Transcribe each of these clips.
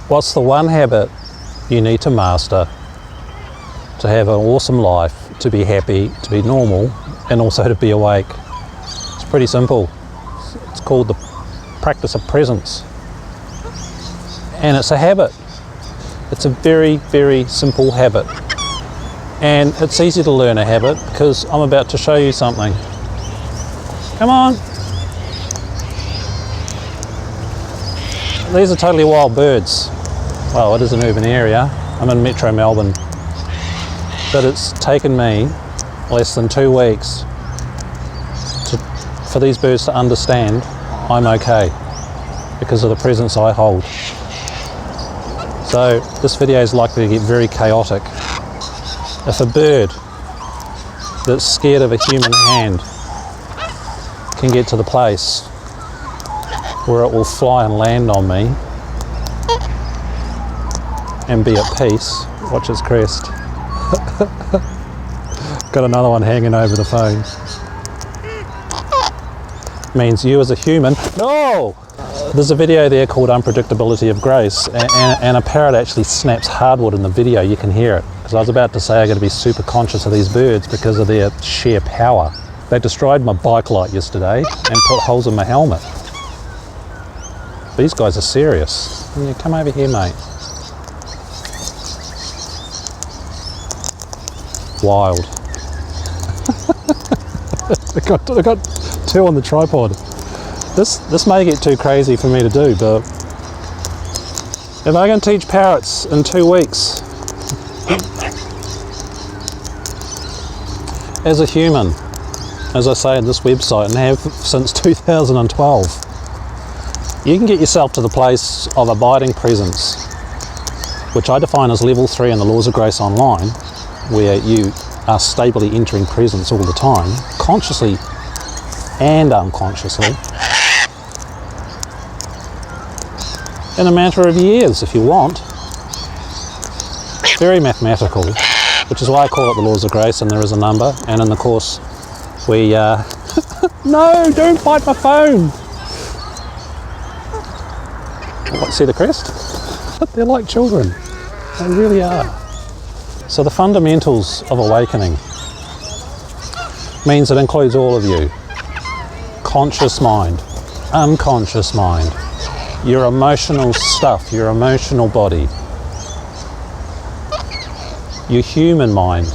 What's the one habit you need to master to have an awesome life, to be happy, to be normal, and also to be awake? It's pretty simple. It's called the practice of presence. And it's a habit. It's a very, very simple habit. And it's easy to learn a habit because I'm about to show you something. Come on. These are totally wild birds. Well, it is an urban area. I'm in Metro Melbourne. But it's taken me less than 2 weeks for these birds to understand I'm okay because of the presence I hold. So this video is likely to get very chaotic. If a bird that's scared of a human hand can get to the place where it will fly and land on me and be at peace, watch its crest. Got another one hanging over the phone. Means you as a human, no! There's a video there called Unpredictability of Grace, and a parrot actually snaps hardwood in the video. You can hear it. Because I was about to say I got to be super conscious of these birds because of their sheer power. They destroyed my bike light yesterday and put holes in my helmet. These guys are serious. Yeah, come over here, mate. Wild. I got 2 on the tripod. This may get too crazy for me to do, but if I can teach parrots in 2 weeks, as a human, as I say on this website and have since 2012, you can get yourself to the place of abiding presence, which I define as level 3 in the Laws of Grace Online, where you are stably entering presence all the time, consciously and unconsciously, in a matter of years if you want. Very mathematical, which is why I call it the Laws of Grace, and there is a number, and in the course we no, don't bite my phone. What, see the crest? They're like children. They really are. So the fundamentals of awakening means it includes all of you. Conscious mind, unconscious mind, your emotional stuff, your emotional body, your human mind,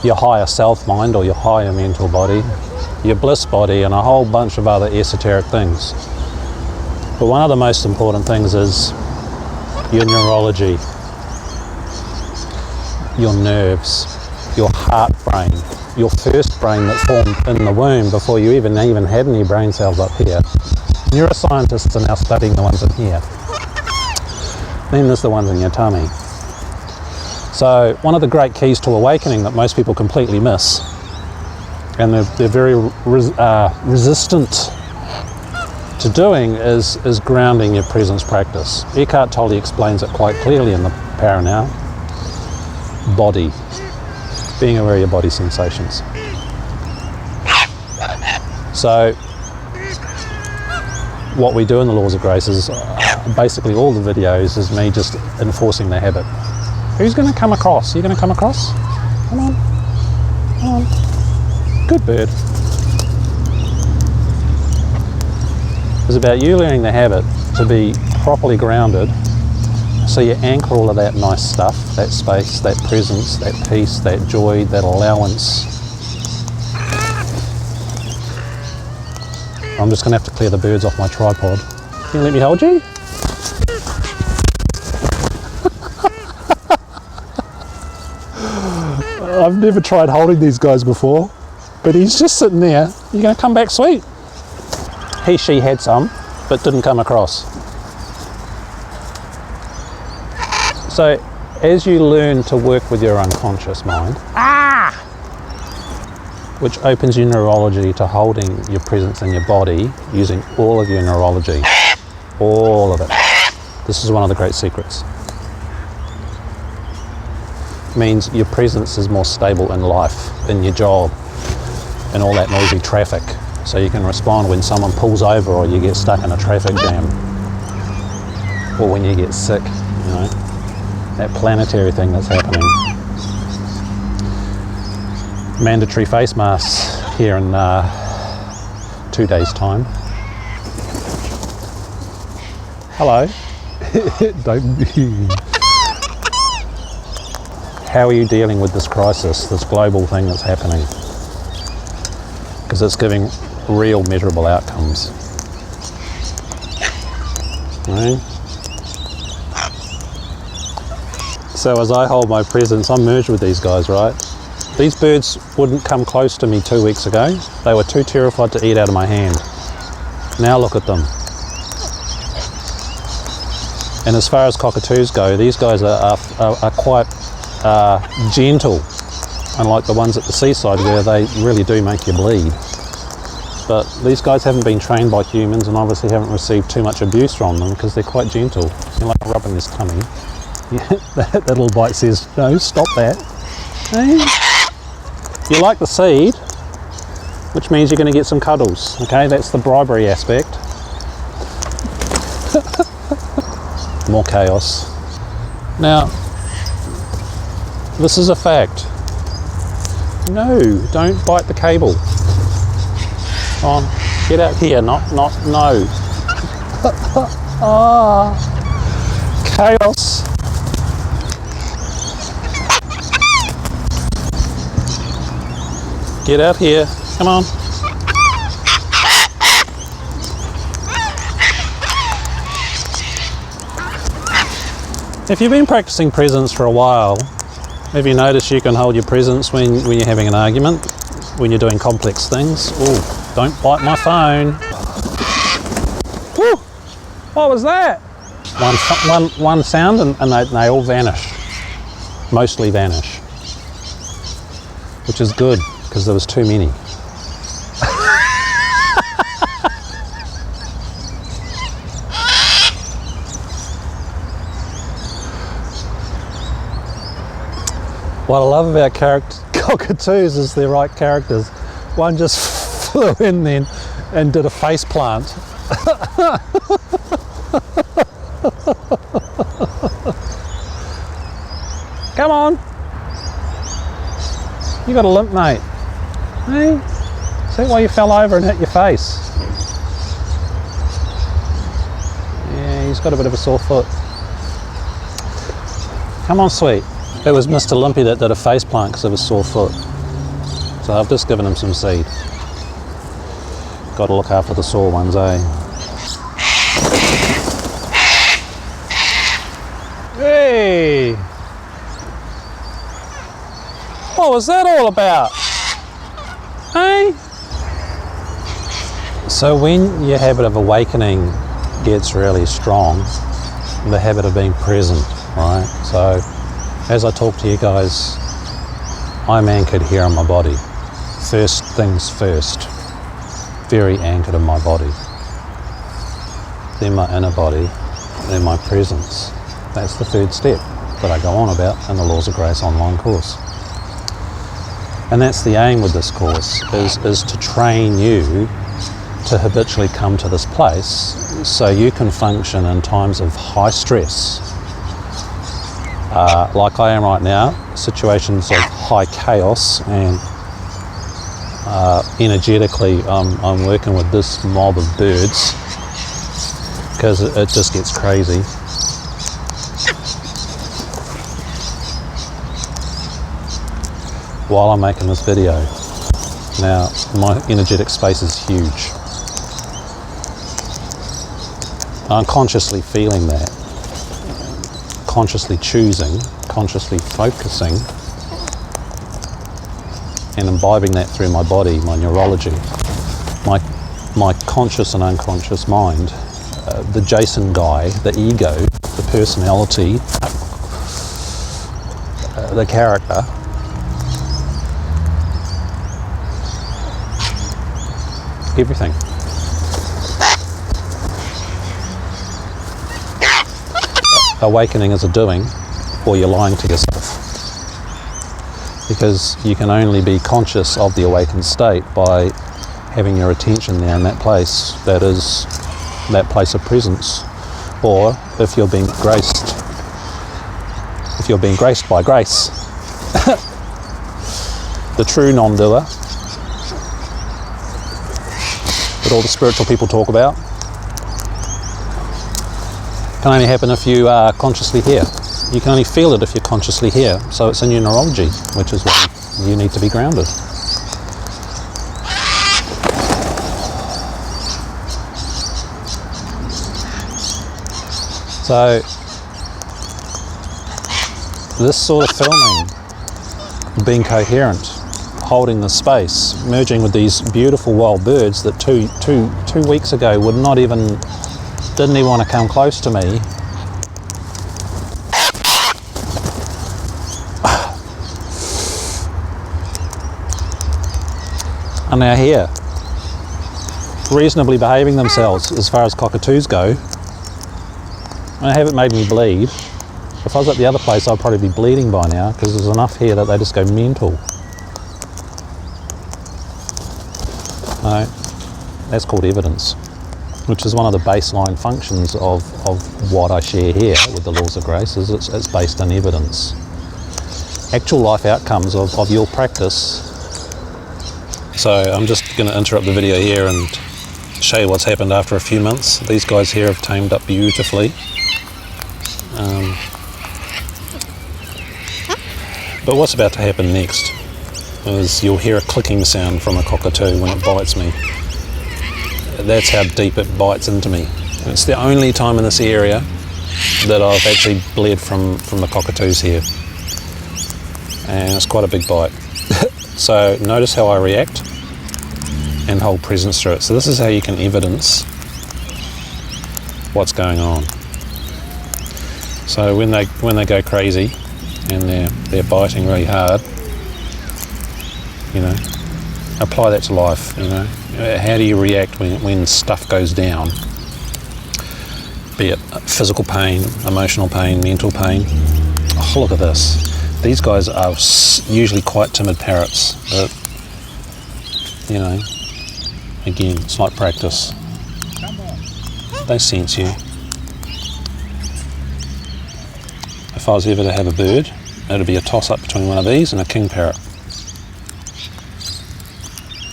your higher self mind or your higher mental body, your bliss body, and a whole bunch of other esoteric things. But one of the most important things is your neurology, your nerves, your heart brain, your first brain that formed in the womb before you even had any brain cells up here. Neuroscientists are now studying the ones in here. Then there's the ones in your tummy. So one of the great keys to awakening that most people completely miss, and they're very resistant to doing, is grounding your presence practice. Eckhart Tolle explains it quite clearly in the Power Now. Body, being aware of your body sensations. So what we do in the Laws of Grace is basically all the videos is me just enforcing the habit. Who's going to come across? Are you going to come across? Come on. Come on. Good bird. It's about you learning the habit to be properly grounded, so you anchor all of that nice stuff, that space, that presence, that peace, that joy, that allowance. I'm just going to have to clear the birds off my tripod. Can you let me hold you? I've never tried holding these guys before, but he's just sitting there. You're going to come back sweet. He, she had some, but didn't come across. So as you learn to work with your unconscious mind, which opens your neurology to holding your presence in your body using all of your neurology, all of it. This is one of the great secrets. Means your presence is more stable in life, in your job, in all that noisy traffic. So you can respond when someone pulls over or you get stuck in a traffic jam. or when you get sick, you know, that planetary thing that's happening. Mandatory face masks here in 2 days' time. Hello. Don't. How are you dealing with this crisis, this global thing that's happening? Because it's giving real measurable outcomes. Right? So as I hold my presence, I'm merged with these guys, right? These birds wouldn't come close to me 2 weeks ago. They were too terrified to eat out of my hand. Now look at them. And as far as cockatoos go, these guys are quite gentle, unlike the ones at the seaside where they really do make you bleed. But these guys haven't been trained by humans and obviously haven't received too much abuse from them because they're quite gentle. You're like rubbing his tummy. Yeah, that little bite says, no, stop that. Hey. You like the seed, which means you're going to get some cuddles. Okay, that's the bribery aspect. More chaos. Now, this is a fact. No, don't bite the cable. Come on, get out here, no. Ah, chaos. Get out here, come on. If you've been practicing presence for a while, have you noticed you can hold your presence when you're having an argument, when you're doing complex things? Oh, don't bite my phone. Whew, what was that? One sound and they all vanish, mostly vanish, which is good because there was too many. What I love about cockatoos is they're right characters. One just flew in then and did a face plant. Come on. You got a limp, mate. Hey? See why you fell over and hit your face? Yeah, he's got a bit of a sore foot. Come on, sweet. It was Mr. Limpy that did a face plant because of his sore foot. So I've just given him some seed. Got to look after the sore ones, eh? Hey! What was that all about? Hey? So when your habit of awakening gets really strong, the habit of being present, right? So as I talk to you guys, I'm anchored here in my body. First things first. Very anchored in my body. Then my inner body, then my presence. That's the third step that I go on about in the Laws of Grace online course. And that's the aim with this course, is to train you to habitually come to this place so you can function in times of high stress. Like I am right now, situations of high chaos, and energetically I'm working with this mob of birds because it just gets crazy. While I'm making this video. Now, my energetic space is huge. I'm consciously feeling that. Consciously choosing, consciously focusing, and imbibing that through my body, my neurology, my conscious and unconscious mind, the Jason guy, the ego, the personality, the character. Everything. Awakening is a doing, or you're lying to yourself. Because you can only be conscious of the awakened state by having your attention there in that place, that is that place of presence, or if you're being graced. If you're being graced by grace. The true non-doer that all the spiritual people talk about can only happen if you are consciously here. You can only feel it if you're consciously here. So it's in your neurology, which is why you need to be grounded. So this sort of filming, being coherent, holding the space, merging with these beautiful wild birds that two weeks ago didn't even want to come close to me. Are now here, reasonably behaving themselves as far as cockatoos go. And they haven't made me bleed. If I was at the other place, I'd probably be bleeding by now, because there's enough here that they just go mental. No, that's called evidence, which is one of the baseline functions of what I share here with the laws of grace, is it's based on evidence. Actual life outcomes of your practice. So I'm just going to interrupt the video here and show you what's happened after a few months. These guys here have tamed up beautifully. But what's about to happen next is you'll hear a clicking sound from a cockatoo when it bites me. That's how deep it bites into me. It's the only time in this area that I've actually bled from the cockatoos here. And it's quite a big bite. So notice how I react and hold presence through it. So this is how you can evidence what's going on. So when they go crazy and they're biting really hard, you know, apply that to life. You know, how do you react when stuff goes down? Be it physical pain, emotional pain, mental pain. Oh, look at this. These guys are usually quite timid parrots, but you know, again, it's like practice. They sense you. If I was ever to have a bird, it'd be a toss-up between one of these and a king parrot,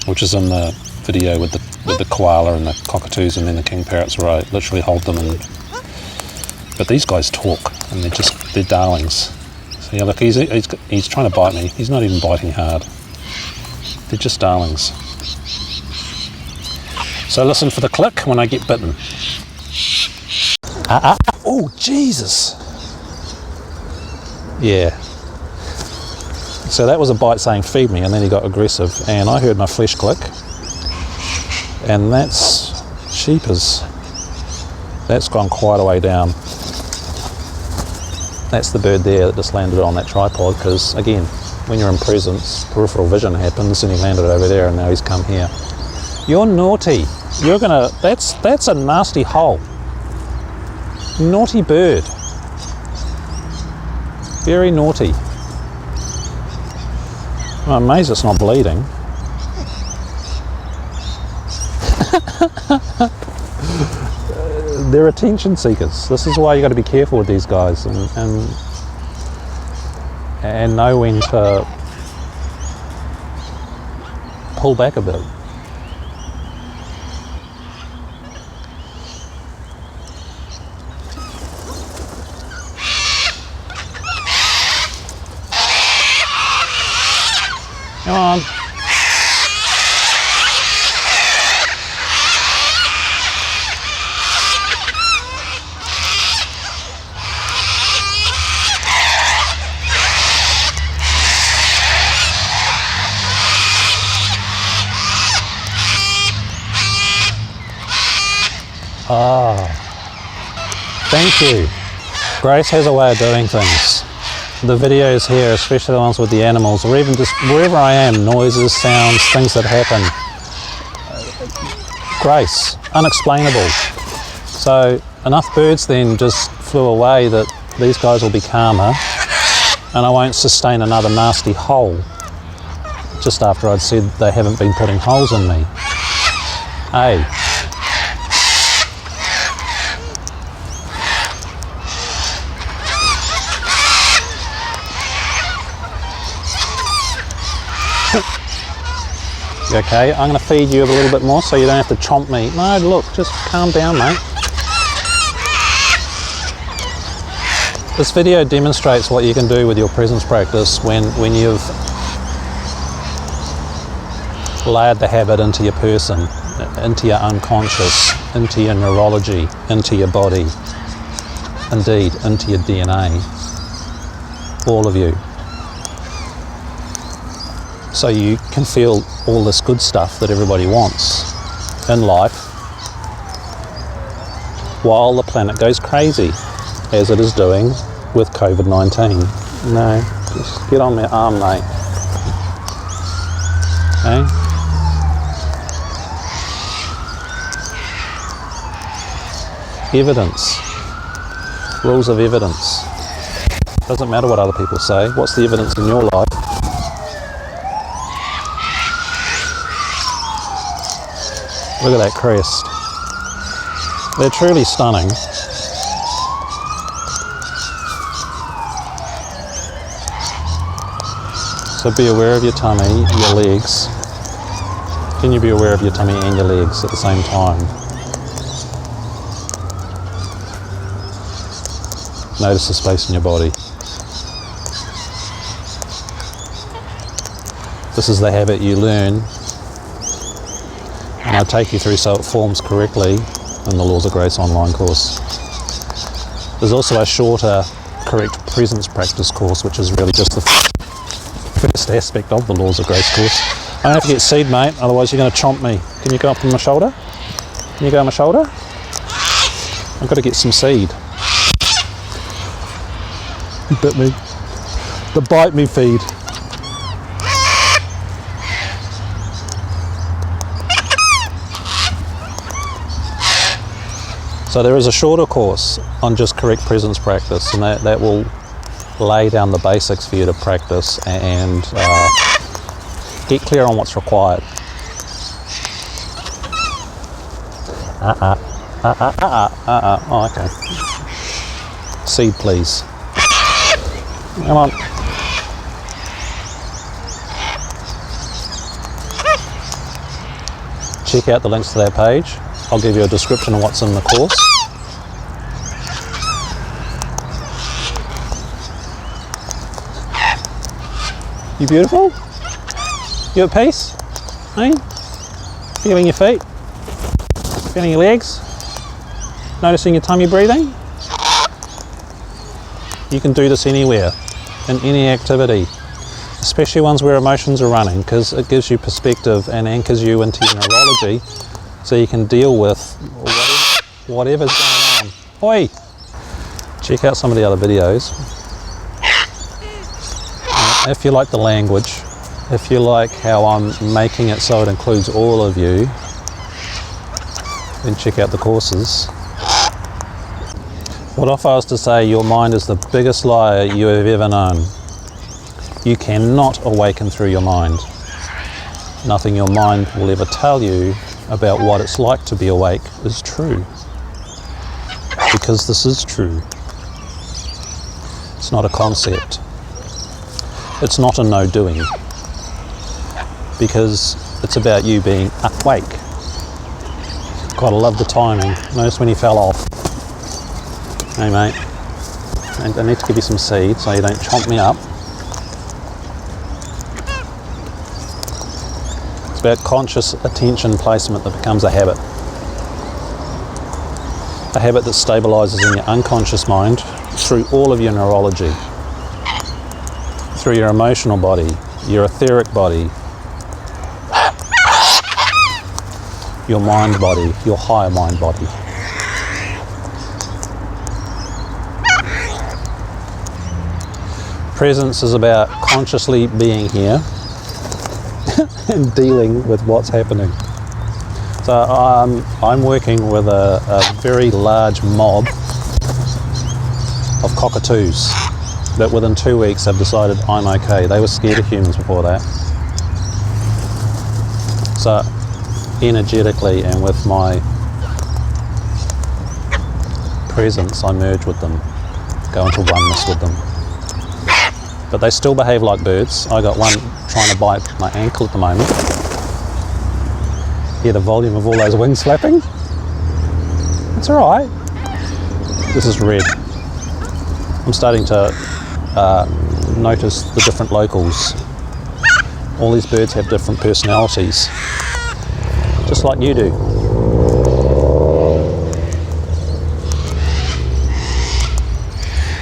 which is in the video with the koala and the cockatoos, and then the king parrots where I literally hold them. But these guys talk, and they're darlings. So yeah, look, he's trying to bite me. He's not even biting hard. They're just darlings. So listen for the click when I get bitten. Oh, Jesus. Yeah. So that was a bite saying feed me, and then he got aggressive, and I heard my flesh click. And that's sheepers. That's gone quite a way down. That's the bird there that just landed on that tripod, because again, when you're in presence, peripheral vision happens, and he landed over there, and now he's come here. You're naughty. You're gonna, that's a nasty hole. Naughty bird. Very naughty. I'm amazed it's not bleeding. They're attention seekers. This is why you got to be careful with these guys, and know when to pull back a bit. Come on. Thank you. Grace has a way of doing things. The videos here, especially the ones with the animals, or even just wherever I am, noises, sounds, things that happen. Grace, unexplainable. So enough birds then just flew away that these guys will be calmer, and I won't sustain another nasty hole just after I'd said they haven't been putting holes in me. Hey. You okay? I'm going to feed you a little bit more so you don't have to chomp me. No, look, just calm down, mate. This video demonstrates what you can do with your presence practice when you've layered the habit into your person, into your unconscious, into your neurology, into your body, indeed, into your DNA, all of you. So you can feel all this good stuff that everybody wants in life while the planet goes crazy, as it is doing with COVID-19. No, just get on my arm, mate. Okay? Evidence. Rules of evidence. Doesn't matter what other people say. What's the evidence in your life? Look at that crest. They're truly stunning. So be aware of your tummy, your legs. Can you be aware of your tummy and your legs at the same time? Notice the space in your body. This is the habit you learn, and I take you through so it forms correctly in the Laws of Grace online course. There's also a shorter correct presence practice course, which is really just the first aspect of the Laws of Grace course. I don't have to get seed, mate, otherwise you're going to chomp me. Can you go up on my shoulder? Can you go on my shoulder? I've got to get some seed. You bit me. The bite me feed. So there is a shorter course on just correct presence practice, and that will lay down the basics for you to practice and get clear on what's required. Oh, okay. Seed, please. Come on. Check out the links to that page. I'll give you a description of what's in the course. You beautiful? You at peace? Hey? Feeling your feet? Feeling your legs? Noticing your tummy breathing? You can do this anywhere, in any activity, especially ones where emotions are running, because it gives you perspective and anchors you into your neurology so you can deal with whatever's going on. Oi! Check out some of the other videos. If you like the language, if you like how I'm making it so it includes all of you, then check out the courses. What if I was to say your mind is the biggest liar you have ever known? You cannot awaken through your mind. Nothing your mind will ever tell you about what it's like to be awake is true. Because this is true. It's not a concept. It's not a no-doing. Because it's about you being awake. Gotta love the timing. Notice when he fell off. Hey mate, I need to give you some seed so you don't chomp me up. It's about conscious attention placement that becomes a habit. A habit that stabilizes in your unconscious mind through all of your neurology, through your emotional body, your etheric body, your mind body, your higher mind body. Presence is about consciously being here and dealing with what's happening. So I'm working with a very large mob of cockatoos that within 2 weeks have decided I'm okay. They were scared of humans before that. So energetically and with my presence, I merge with them, go into oneness with them. but they still behave like birds. I got one trying to bite my ankle at the moment. Hear the volume of all those wings flapping? It's alright. This is red. I'm starting to notice the different locals. All these birds have different personalities, just like you do.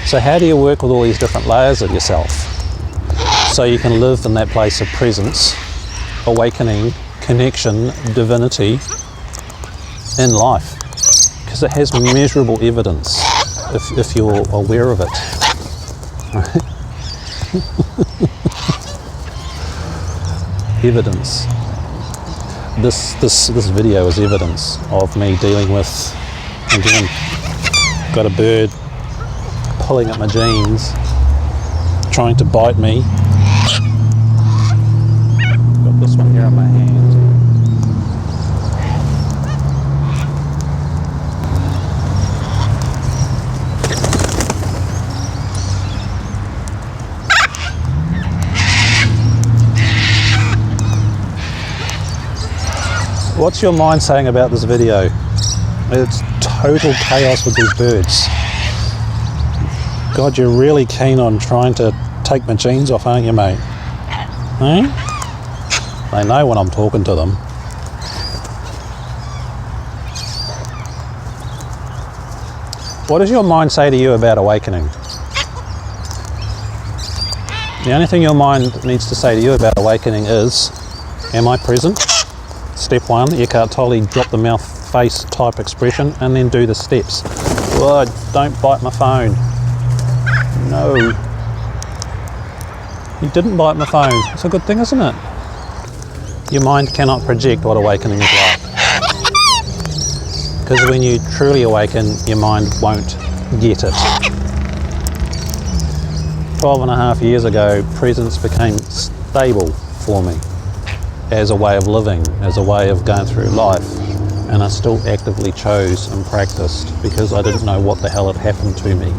So how do you work with all these different layers of yourself so you can live in that place of presence, awakening, connection, divinity in life? Because it has measurable evidence if you're aware of it. Right? Evidence. This video is evidence of me dealing with, again, got a bird pulling at my jeans, trying to bite me. Got this one here on my hand. What's your mind saying about this video? It's total chaos with these birds. God, you're really keen on trying to take my jeans off, aren't you, mate? Eh? They know when I'm talking to them. What does your mind say to you about awakening? The only thing your mind needs to say to you about awakening is, am I present? Step one, Eckhart Tolle, drop the mouth face type expression, and then do the steps. Oh, don't bite my phone. No. You didn't bite my phone. It's a good thing, isn't it? Your mind cannot project what awakening is like. Because when you truly awaken, your mind won't get it. 12.5 years ago, presence became stable for me as a way of living, as a way of going through life. And I still actively chose and practiced because I didn't know what the hell had happened to me.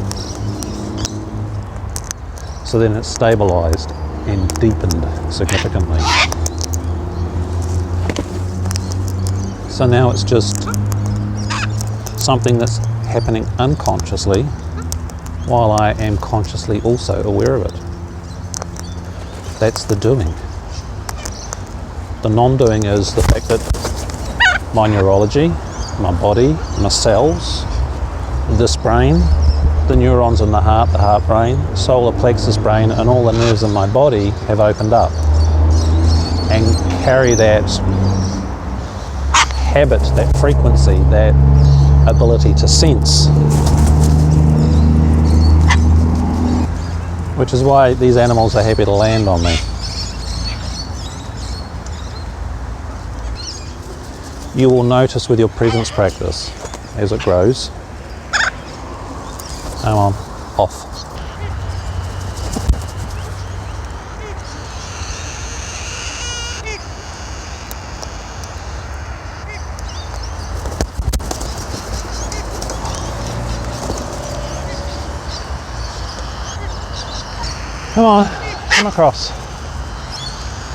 So then it stabilized and deepened significantly. So now it's just something that's happening unconsciously while I am consciously also aware of it. That's the doing. The non-doing is the fact that my neurology, my body, my cells, this brain, the neurons in the heart brain, solar plexus brain, and all the nerves in my body have opened up and carry that habit, that frequency, that ability to sense. Which is why these animals are happy to land on me. You will notice with your presence practice as it grows. Come on, off. Come on, come across.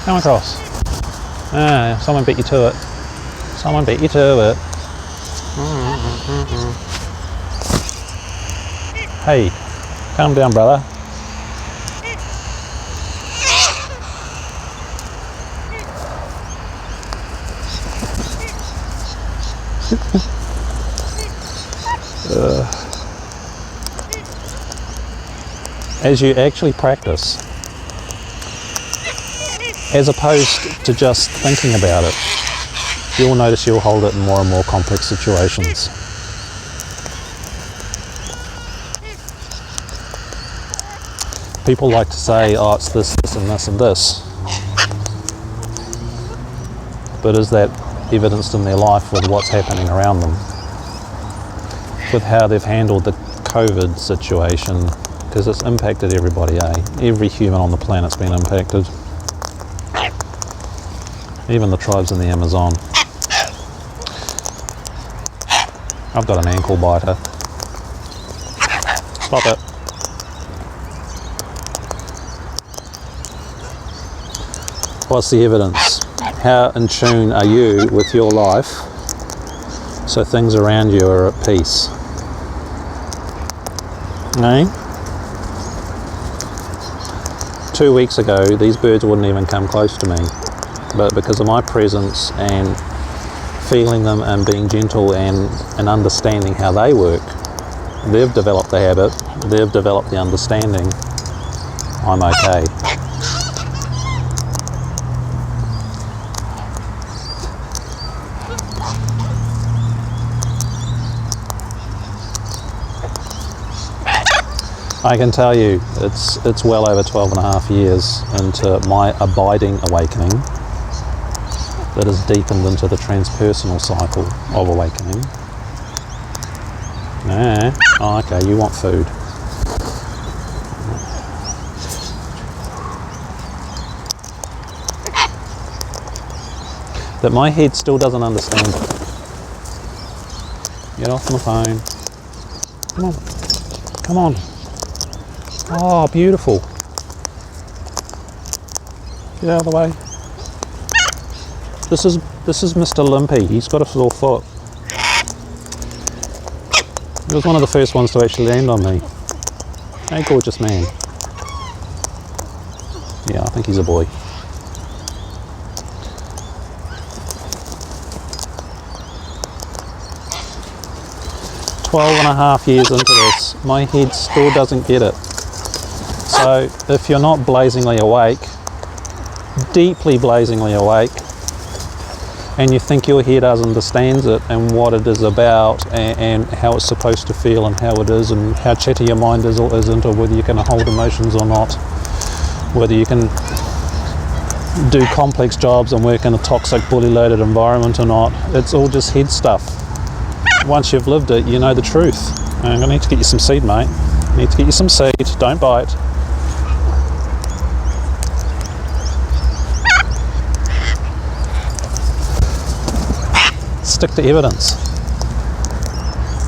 Come across. Ah, someone beat you to it. Someone beat you to it. Hey, calm down, brother. As you actually practice, as opposed to just thinking about it, you'll notice you'll hold it in more and more complex situations. People like to say, oh, it's this, this, and this, and this. But is that evidenced in their life with what's happening around them? With how they've handled the COVID situation? Because it's impacted everybody, eh? Every human on the planet's been impacted. Even the tribes in the Amazon. I've got an ankle biter. Stop it. What's the evidence? How in tune are you with your life so things around you are at peace? No? 2 weeks ago, these birds wouldn't even come close to me, but because of my presence and feeling them and being gentle and understanding how they work, they've developed the habit, they've developed the understanding, I'm okay. I can tell you, it's well over 12 and a half years into my abiding awakening that has deepened into the transpersonal cycle of awakening. Oh, okay, you want food. That my head still doesn't understand. Get off my phone. Come on. Come on. Oh, beautiful. Get out of the way. This is Mr. Limpy. He's got a sore foot. He was one of the first ones to actually land on me. Hey, gorgeous man. Yeah, I think he's a boy. "12 and a half years into this, my head still doesn't get it." So if you're not blazingly awake, deeply blazingly awake, and you think your head understands it and what it is about and how it's supposed to feel and how it is and how chatty your mind is or isn't, or whether you can hold emotions or not, whether you can do complex jobs and work in a toxic, bully-loaded environment or not, it's all just head stuff. Once you've lived it, you know the truth. I'm going to need to get you some seed, mate. I need to get you some seed. Don't bite. Stick to evidence.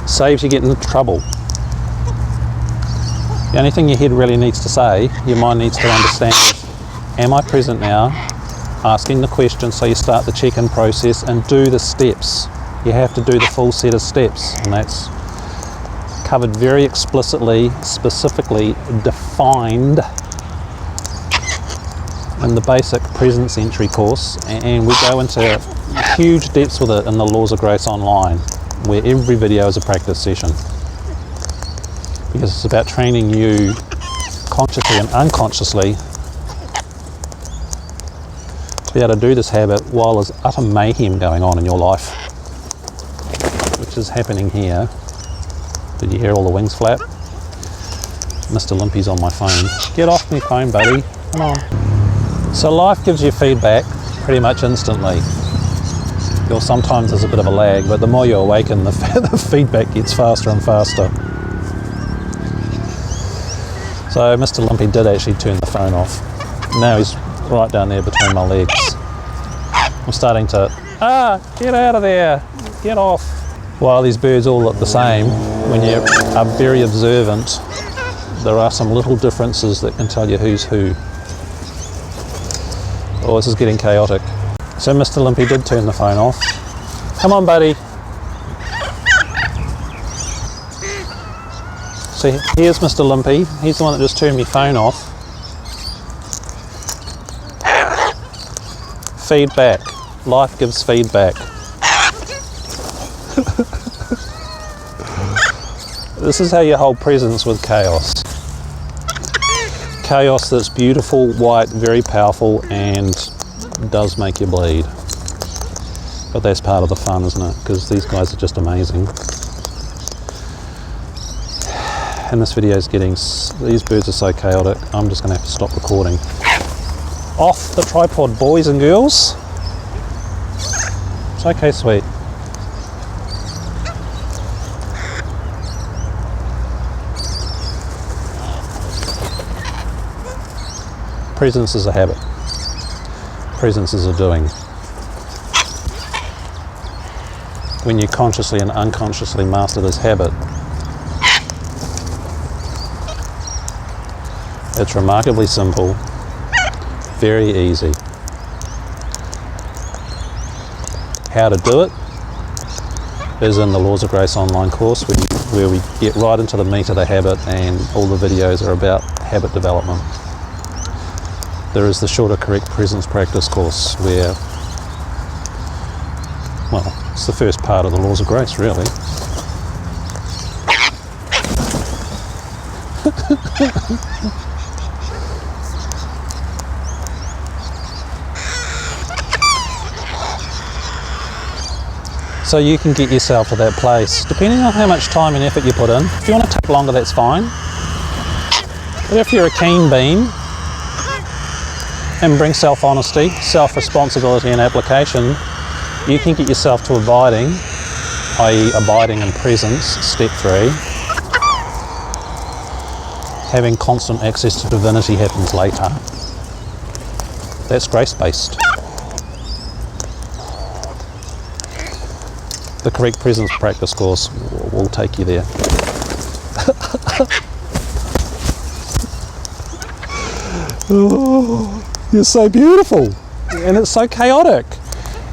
Saves you getting into trouble. The only thing your head really needs to say, your mind needs to understand is, am I present now? Asking the question, so you start the check-in process and do the steps. You have to do the full set of steps, and that's covered very explicitly, specifically defined in the basic presence entry course, and we go into huge depths with it in the Laws of Grace Online, where every video is a practice session, because it's about training you consciously and unconsciously to be able to do this habit while there's utter mayhem going on in your life, which is happening here. Did you hear all the wings flap? Mr. Limpy's on my phone. Get off my phone, buddy. Come on. So life gives you feedback pretty much instantly. Or sometimes there's a bit of a lag, but the more you awaken, the feedback gets faster and faster. So Mr. Limpy did actually turn the phone off. Now he's right down there between my legs. I'm starting to, get out of there, get off. While these birds all look the same, when you are very observant, there are some little differences that can tell you who's who. Oh, this is getting chaotic. So Mr. Limpy did turn the phone off. Come on, buddy. So here's Mr. Limpy. He's the one that just turned my phone off. Feedback. Life gives feedback. This is how you hold presence with chaos. Chaos that's beautiful, white, very powerful, and does make you bleed. But that's part of the fun, isn't it? Because these guys are just amazing. And this video is getting, these birds are so chaotic, I'm just going to have to stop recording. Off the tripod, boys and girls. It's okay, sweet. Presence is a habit. Presence is a doing. When you consciously and unconsciously master this habit, it's remarkably simple, very easy. How to do it is in the Laws of Grace online course, where we get right into the meat of the habit, and all the videos are about habit development. There is the shorter correct presence practice course where, well, it's the first part of the Laws of Grace, really. So you can get yourself to that place, depending on how much time and effort you put in. If you want to take longer, that's fine. But if you're a keen bean and bring self-honesty, self-responsibility and application, you can get yourself to abiding, i.e. abiding in presence, step 3. Having constant access to divinity happens later. That's grace-based. The correct presence practice course will take you there. Oh, you're so beautiful, and it's so chaotic,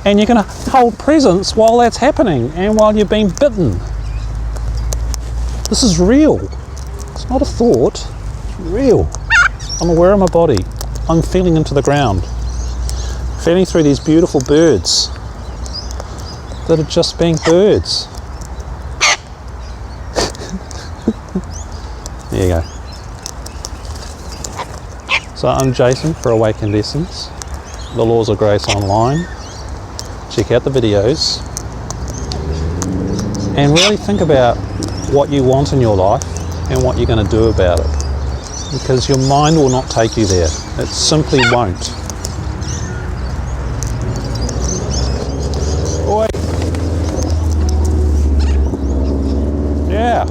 and you're going to hold presence while that's happening and while you're being bitten. This is real. It's not a thought, it's real. I'm aware of my body. I'm feeling into the ground, feeling through these beautiful birds that are just being birds. There you go. So I'm Jason for AwakenedEssence, the Laws of Grace online. Check out the videos and really think about what you want in your life and what you're going to do about it, because your mind will not take you there. It simply won't. Yeah,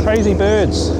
crazy birds.